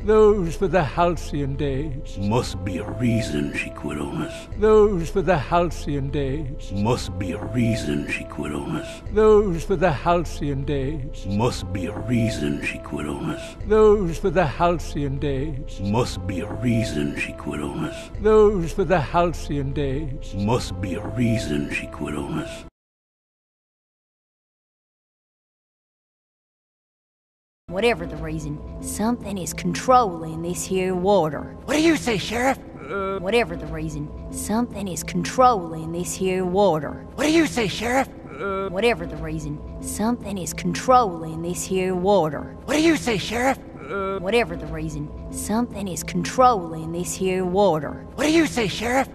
Those were the halcyon days. Must be a reason she quit on us. Those were the halcyon days. Must be a reason she quit on us. Those were the halcyon days. Must be a reason she quit on us. Those were the halcyon days. Must be a reason she quit on us. Those were the halcyon days. Must be a reason she quit on us. Whatever the reason, something is controlling this here water. What do you say, Sheriff? Whatever the reason, something is controlling this here water. What do you say, Sheriff? Whatever the reason, something is controlling this here water. What do you say, Sheriff? Whatever the reason, something is controlling this here water. What do you say, Sheriff?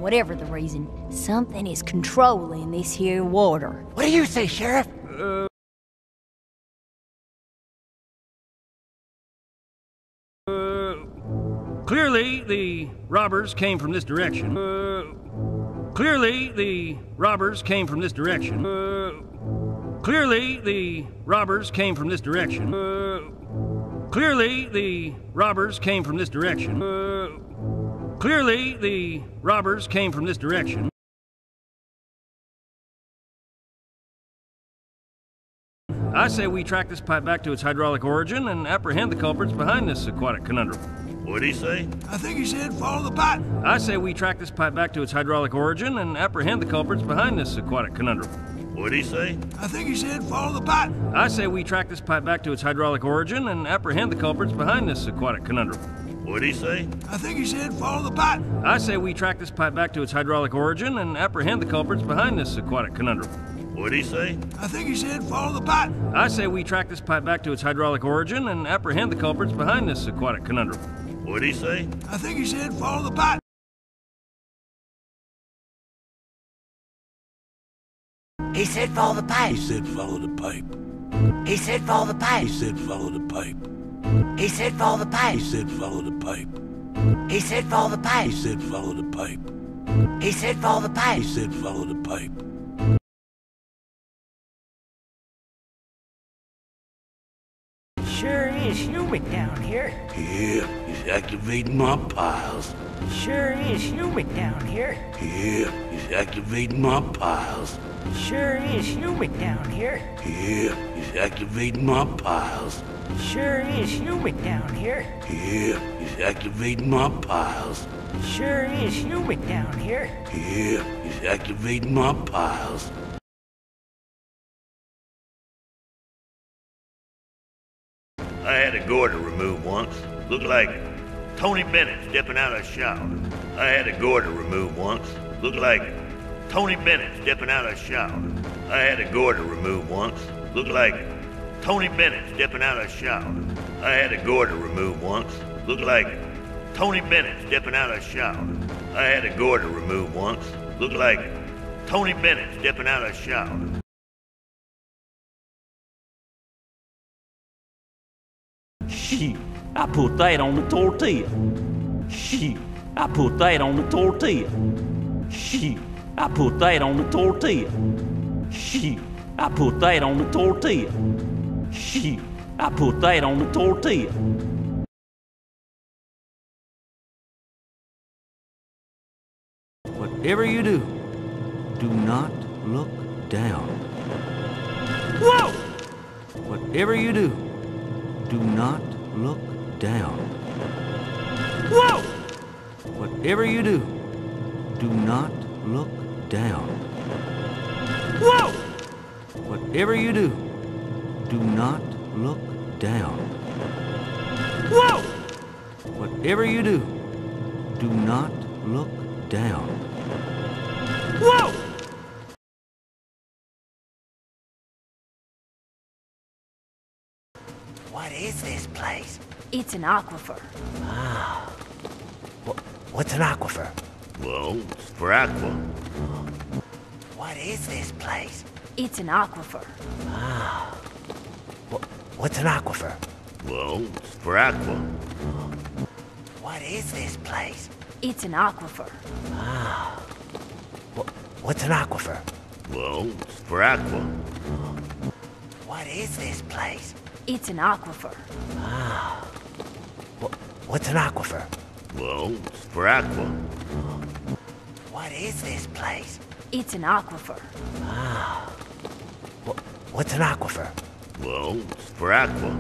Whatever the reason, something is controlling this here water. What do you say, Sheriff? Clearly, the robbers came from this direction. Clearly, the robbers came from this direction. Clearly, the robbers came from this direction. Clearly, the robbers came from this direction. Clearly, the robbers came from this direction. I say we track this pipe back to its hydraulic origin and apprehend the culprits behind this aquatic conundrum. What'd he say? I think he said follow the pipe. I say we track this pipe back to its hydraulic origin and apprehend the culprits behind this aquatic conundrum. What'd he say? I think he said follow the pipe. I say we track this pipe back to its hydraulic origin and apprehend the culprits behind this aquatic conundrum. What'd he say? I think he said follow the pipe. I say we track this pipe back to its hydraulic origin and apprehend the culprits behind this aquatic conundrum. What'd he say? I think he said follow the pipe. I say we track this pipe back to its hydraulic origin and apprehend the culprits behind this aquatic conundrum. What'd he say? I think he said follow the pipe. He said follow the pipe. He said follow the pipe. He said follow the pipe. He said follow the pipe. He said follow the pipe. He said follow the pipe. He said follow the pipe. He said follow the pipe. He said follow the pipe. He said follow the pipe. Sure is humid down here. Yeah, he's activating my piles. Sure is humid down here. Yeah, he's activating my piles. Sure is humid down here. Yeah, he's activating my piles. Sure is humid down here. Yeah, he's activating my piles. Sure is humid down here. Yeah, he's activating my piles. I had a gourd to remove once. Looked like Tony Bennett stepping out of the shower. I had a gourd to remove once. Looked like Tony Bennett stepping out of the shower. I had a gourd to remove once. Looked like Tony Bennett stepping out of the shower. I had a gourd to remove once. Looked like Tony Bennett stepping out of the shower. I had a gourd to remove once. Looked like Tony Bennett stepping out of the shower. Shit, I put that on the tortilla. Shit, I put that on the tortilla. Shit, I put that on the tortilla. Shit, I put that on the tortilla. Shit, I put that on the tortilla. Whatever you do, do not look down. Whoa! Whatever you do, do not look down. Whoa! Whatever you do, do not look down. Whoa! Whatever you do, do not look down. Whoa! Whatever you do, do not look down. Whoa! What is this place? It's an aquifer. Ah. What's an aquifer? Well, it's for aqua. What is this place? It's an aquifer. Ah. What's an aquifer? Well, it's for aqua. What is this place? It's an aquifer. Ah. What's an aquifer? Well, it's for aqua. What is this place? It's an aquifer. Ah. What's an aquifer? Well, it's for aqua. What is this place? It's an aquifer. What's an aquifer? Well, it's for aqua.